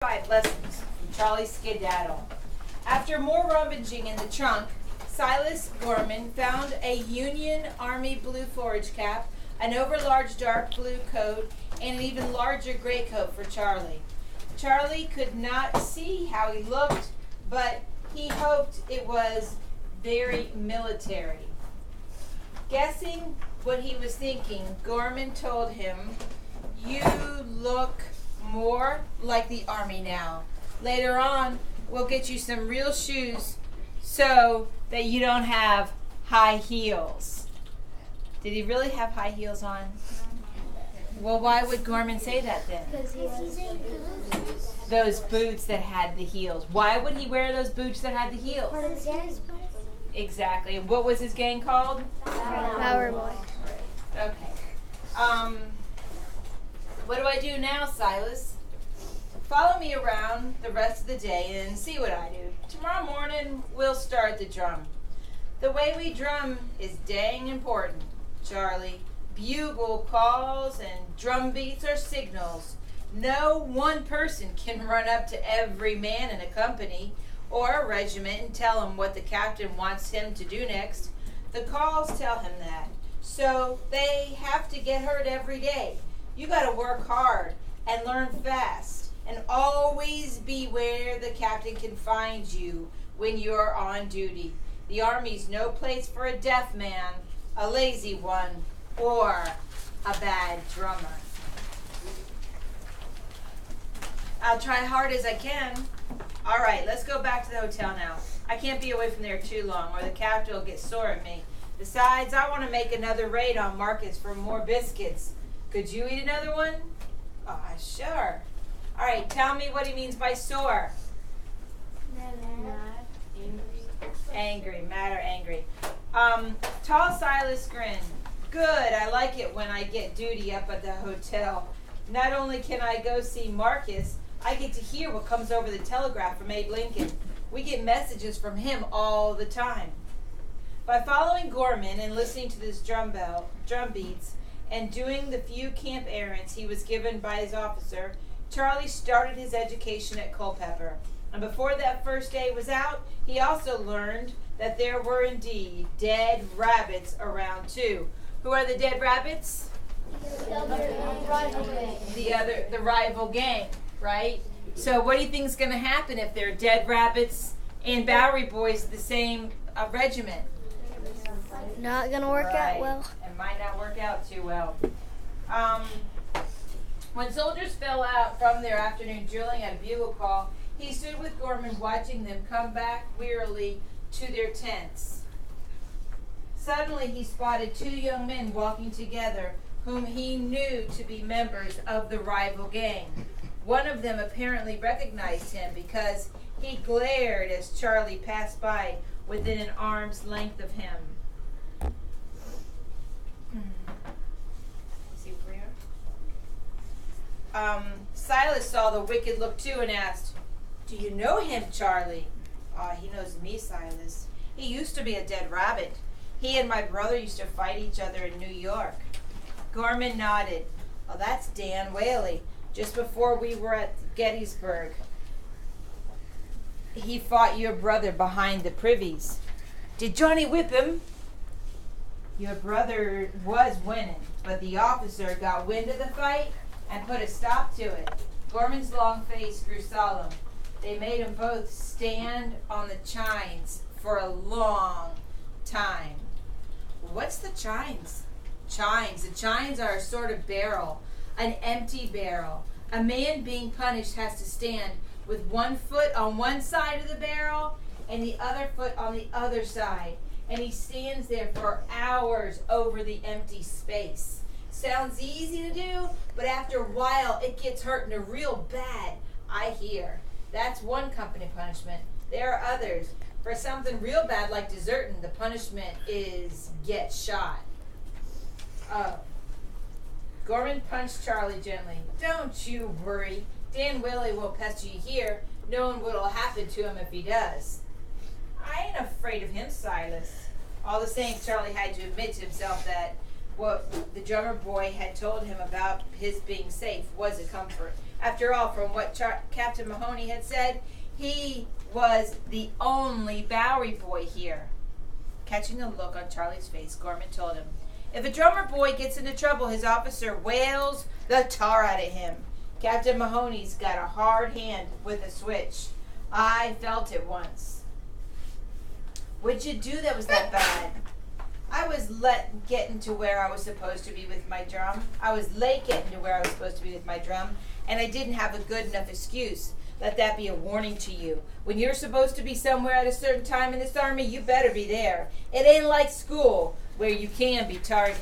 5 lessons from Charley Skedaddle. After more rummaging in the trunk, Silas Gorman found a Union Army blue forage cap, an overlarge dark blue coat, and an even larger gray coat for Charley. Charley could not see how he looked, but he hoped it was very military. Guessing what he was thinking, Gorman told him, "You look more like the Army now. Later on, we'll get you some real shoes so that you don't have high heels." Did he really have high heels on? Well, why would Gorman say that then? Because he was boots. Those boots that had the heels. Why would he wear those boots that had the heels? Part of his gang. Exactly. And what was his gang called? Power Boy. Okay. What do I do now, Silas? Follow me around the rest of the day and see what I do. Tomorrow morning, we'll start the drum. The way we drum is dang important, Charley. Bugle calls and drum beats are signals. No one person can run up to every man in a company or a regiment and tell him what the captain wants him to do next. The calls tell him that. So they have to get heard every day. You got to work hard and learn fast and always be where the captain can find you when you're on duty. The Army's no place for a deaf man, a lazy one, or a bad drummer. I'll try hard as I can. All right, let's go back to the hotel now. I can't be away from there too long or the captain will get sore at me. Besides, I want to make another raid on Marcus for more biscuits. Could you eat another one? Sure. All right, tell me what he means by sore. Angry, mad or angry. Tall Silas grinned. Good, I like it when I get duty up at the hotel. Not only can I go see Marcus, I get to hear what comes over the telegraph from Abe Lincoln. We get messages from him all the time. By following Gorman and listening to this drum beats, and doing the few camp errands he was given by his officer, Charley started his education at Culpeper. And before that first day was out, he also learned that there were indeed dead rabbits around too. Who are the dead rabbits? The rival gang, right? So what do you think is going to happen if they're dead rabbits and Bowery Boys the same regiment? Not gonna work out well. It might not work out too well. When soldiers fell out from their afternoon drilling at a bugle call, he stood with Gorman watching them come back wearily to their tents. Suddenly he spotted 2 young men walking together whom he knew to be members of the rival gang. One of them apparently recognized him because he glared as Charley passed by within an arm's length of him. Silas saw the wicked look too and asked, "Do you know him, Charley?" He knows me, Silas. He used to be a dead rabbit. He and my brother used to fight each other in New York. Gorman nodded. "Oh, that's Dan Whaley. Just before we were at Gettysburg, he fought your brother behind the privies. Did Johnny whip him?" "Your brother was winning, but the officer got wind of the fight and put a stop to it." Gorman's long face grew solemn. They made them both stand on the chines for a long time. What's the chines? Chines. The chines are a sort of barrel, an empty barrel. A man being punished has to stand with one foot on one side of the barrel and the other foot on the other side. And he stands there for hours over the empty space. Sounds easy to do, but after a while it gets hurting real bad, I hear. That's one company punishment. There are others. For something real bad like deserting, the punishment is get shot. Gorman punched Charley gently. "Don't you worry. Dan Willie won't pester you here, knowing what'll happen to him if he does." "I ain't afraid of him, Silas." All the same, Charley had to admit to himself that what the drummer boy had told him about his being safe was a comfort. After all, from what Captain Mahoney had said, he was the only Bowery boy here. Catching a look on Charlie's face, Gorman told him, if a drummer boy gets into trouble, his officer wails the tar out of him. Captain Mahoney's got a hard hand with a switch. I felt it once. What'd you do that was that bad? I was getting to where I was supposed to be with my drum. I was late getting to where I was supposed to be with my drum, and I didn't have a good enough excuse. Let that be a warning to you. When you're supposed to be somewhere at a certain time in this army, you better be there. It ain't like school, where you can be tardy.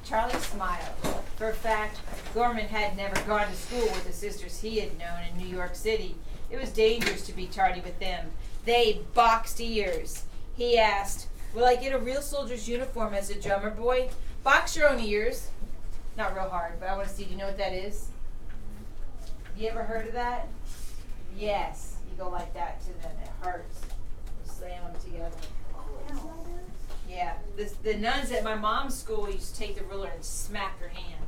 Charlie smiled. For a fact, Gorman had never gone to school with the sisters he had known in New York City. It was dangerous to be tardy with them. They boxed ears. He asked, will I get a real soldier's uniform as a drummer boy? Box your own ears. Not real hard, but I want to see, do you know what that is? You ever heard of that? Yes. You go like that to them. It hurts. You slam them together. Yeah. The nuns at my mom's school used to take the ruler and smack her hand.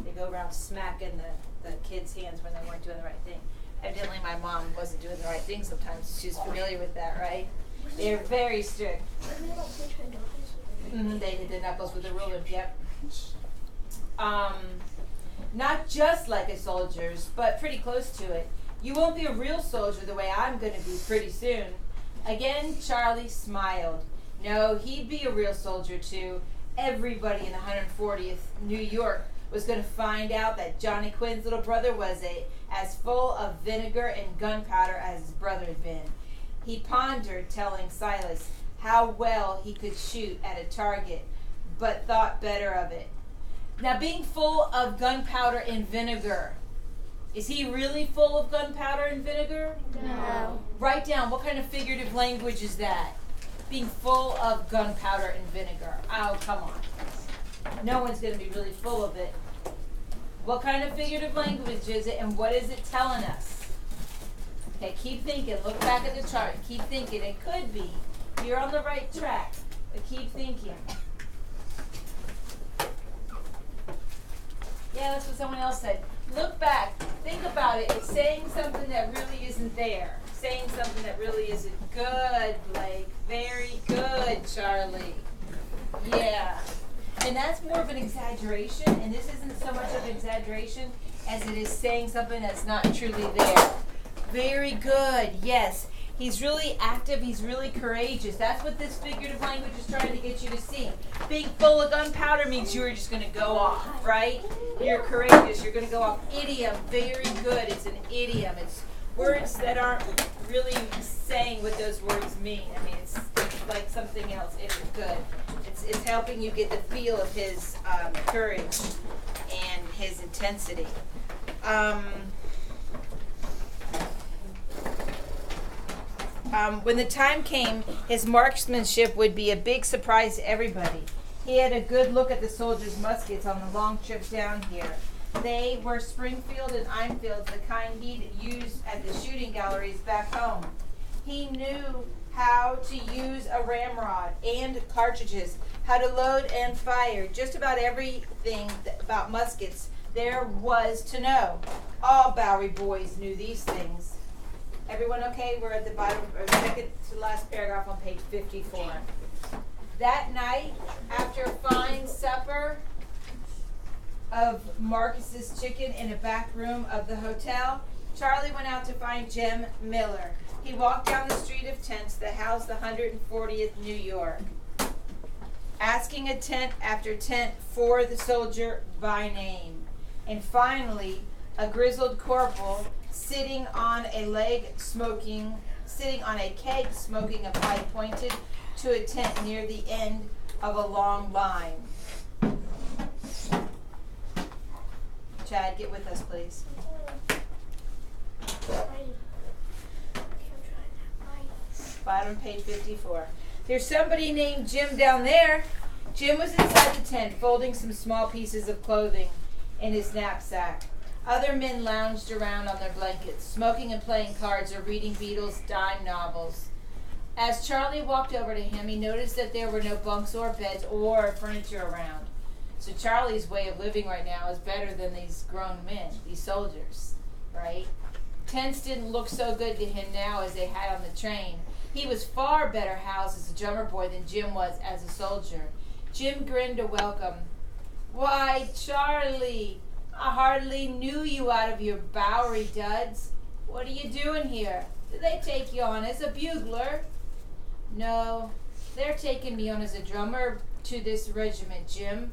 They go around smacking the kids' hands when they weren't doing the right thing. Evidently my mom wasn't doing the right thing sometimes. She was familiar with that, right? They're very strict. They did the knuckles with the ruler, yep. Not just like a soldier's, but pretty close to it. You won't be a real soldier the way I'm going to be pretty soon. Again, Charlie smiled. No, he'd be a real soldier too. Everybody in the 140th New York was going to find out that Johnny Quinn's little brother was as full of vinegar and gunpowder as his brother had been. He pondered telling Silas how well he could shoot at a target, but thought better of it. Now, being full of gunpowder and vinegar, is he really full of gunpowder and vinegar? No. Write down, what kind of figurative language is that? Being full of gunpowder and vinegar. Oh, come on. No one's going to be really full of it. What kind of figurative language is it, and what is it telling us? Okay, keep thinking. Look back at the chart. Keep thinking. It could be. You're on the right track, but keep thinking. Yeah, that's what someone else said. Look back. Think about it. It's saying something that really isn't there. Saying something that really isn't. Good, Blake. Very good, Charlie. Yeah. And that's more of an exaggeration, and this isn't so much of an exaggeration as it is saying something that's not truly there. Very good, yes. He's really active, he's really courageous. That's what this figurative language is trying to get you to see. Being full of gunpowder means you're just going to go off, right? You're courageous, you're going to go off. Idiom, very good. It's an idiom. It's words that aren't really saying what those words mean. I mean, it's like something else. It's good. It's helping you get the feel of his courage and his intensity. When the time came, his marksmanship would be a big surprise to everybody. He had a good look at the soldiers' muskets on the long trip down here. They were Springfield and Enfields, the kind he'd used at the shooting galleries back home. He knew how to use a ramrod and cartridges, how to load and fire, just about everything about muskets there was to know. All Bowery boys knew these things. Everyone okay? We're at the bottom, or second to last paragraph on page 54. That night, after a fine supper of Marcus's chicken in a back room of the hotel, Charlie went out to find Jim Miller. He walked down the street of tents that housed the 140th New York, asking a tent after tent for the soldier by name. And finally, a grizzled corporal sitting on a keg smoking a pipe pointed to a tent near the end of a long line. Chad, get with us, please. Bottom page 54. There's somebody named Jim down there. Jim was inside the tent, folding some small pieces of clothing in his knapsack. Other men lounged around on their blankets, smoking and playing cards or reading Beatles' dime novels. As Charlie walked over to him, he noticed that there were no bunks or beds or furniture around. So Charlie's way of living right now is better than these grown men, these soldiers, right? Tents didn't look so good to him now as they had on the train. He was far better housed as a drummer boy than Jim was as a soldier. Jim grinned to welcome. "Why, Charlie, I hardly knew you out of your Bowery duds. What are you doing here? Did they take you on as a bugler?" "No, they're taking me on as a drummer to this regiment, Jim."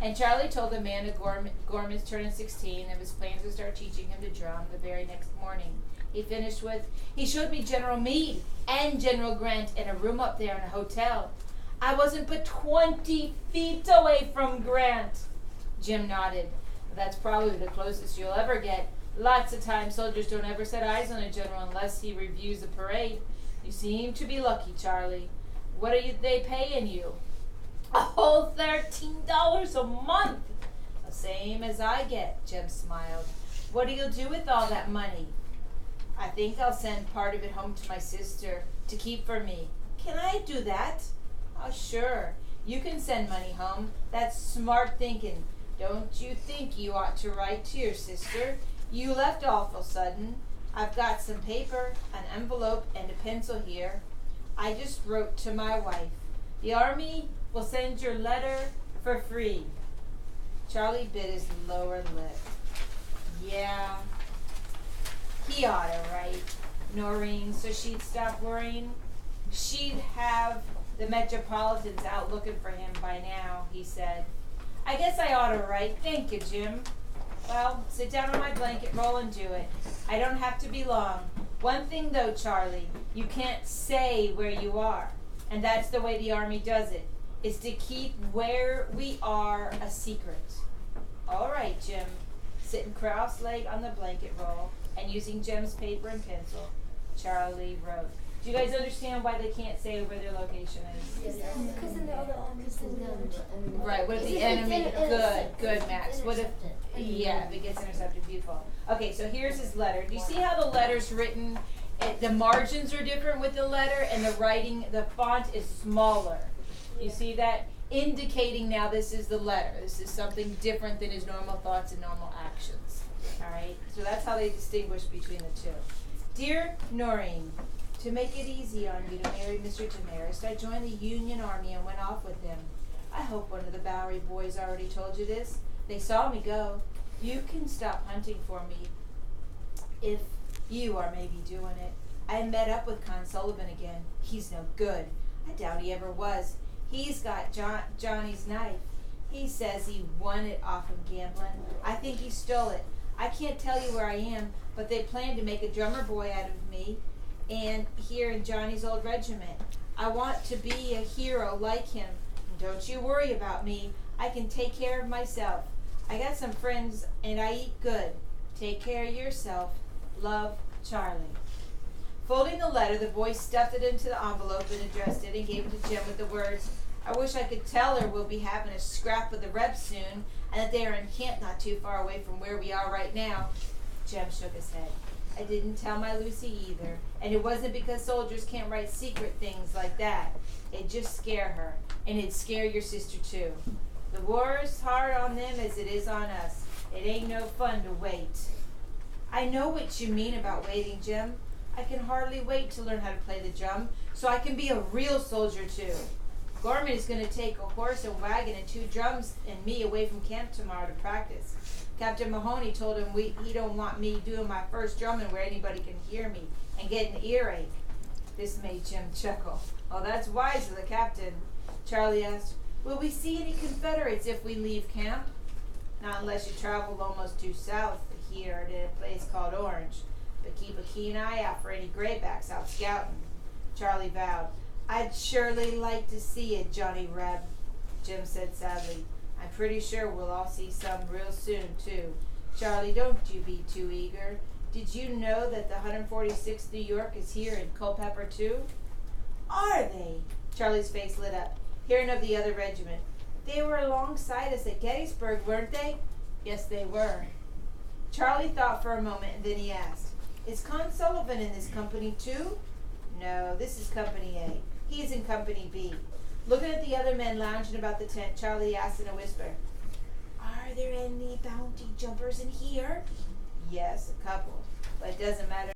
And Charlie told the man of Gorman's turning 16 and his plans to start teaching him to drum the very next morning. He finished with, "He showed me General Meade and General Grant in a room up there in a hotel. I wasn't but 20 feet away from Grant." Jim nodded. "That's probably the closest you'll ever get. Lots of times soldiers don't ever set eyes on a general unless he reviews the parade. You seem to be lucky, Charlie. What are they paying you?" "A whole $13 a month." "The same as I get," Jim smiled. "What do you do with all that money?" "I think I'll send part of it home to my sister to keep for me." "Can I do that?" "Oh, sure. You can send money home. That's smart thinking. Don't you think you ought to write to your sister? You left awful sudden. I've got some paper, an envelope, and a pencil here. I just wrote to my wife. The Army will send your letter for free." Charlie bit his lower lip. Yeah, he ought to write Noreen so she'd stop worrying. She'd have the Metropolitans out looking for him by now, he said. "I guess I ought to write. Thank you, Jim." "Well, sit down on my blanket roll and do it. I don't have to be long. One thing, though, Charlie, you can't say where you are. And that's the way the Army does it, is to keep where we are a secret." "All right, Jim." Sitting cross-legged on the blanket roll and using Jim's paper and pencil, Charlie wrote. Do you guys understand why they can't say where their location is? Because then the other armies Right, what if the enemy, good, Max. What if, if it gets intercepted, beautiful. Okay, so here's his letter. Do you see how the letter's written? The margins are different with the letter and the writing, the font is smaller. You see that? Indicating now this is the letter. This is something different than his normal thoughts and normal actions. All right, so that's how they distinguish between the two. "Dear Noreen, to make it easy on you to marry Mr. Demarest, I joined the Union Army and went off with him. I hope one of the Bowery boys already told you this. They saw me go. You can stop hunting for me if you are maybe doing it. I met up with Con Sullivan again. He's no good. I doubt he ever was. He's got Johnny's knife. He says he won it off him gambling. I think he stole it. I can't tell you where I am, but they plan to make a drummer boy out of me and here in Johnny's old regiment. I want to be a hero like him. Don't you worry about me. I can take care of myself. I got some friends and I eat good. Take care of yourself. Love, Charlie." Folding the letter, the boy stuffed it into the envelope and addressed it and gave it to Jim with the words, "I wish I could tell her we'll be having a scrap with the Rebs soon and that they are in camp not too far away from where we are right now." Jim shook his head. "I didn't tell my Lucy either, and it wasn't because soldiers can't write secret things like that. It'd just scare her, and it'd scare your sister too. The war is hard on them as it is on us. It ain't no fun to wait." "I know what you mean about waiting, Jim. I can hardly wait to learn how to play the drum so I can be a real soldier too. Gorman is going to take a horse and wagon and 2 drums and me away from camp tomorrow to practice. Captain Mahoney told him he don't want me doing my first drumming where anybody can hear me and get an earache." This made Jim chuckle. "Oh, that's wise of the captain." Charlie asked, "Will we see any Confederates if we leave camp?" "Not unless you travel almost due south here to a place called Orange. But keep a keen eye out for any graybacks out scouting." Charlie vowed. "I'd surely like to see it, Johnny Reb." Jim said sadly, "I'm pretty sure we'll all see some real soon, too. Charlie, don't you be too eager. Did you know that the 146th New York is here in Culpeper, too?" "Are they?" Charlie's face lit up. Hearing of the other regiment. "They were alongside us at Gettysburg, weren't they?" "Yes, they were." Charlie thought for a moment, and then he asked, "Is Con Sullivan in this company, too?" "No, this is Company A. He is in Company B." Looking at the other men lounging about the tent, Charlie asked in a whisper, Are there any bounty jumpers in here? Yes, a couple. But it doesn't matter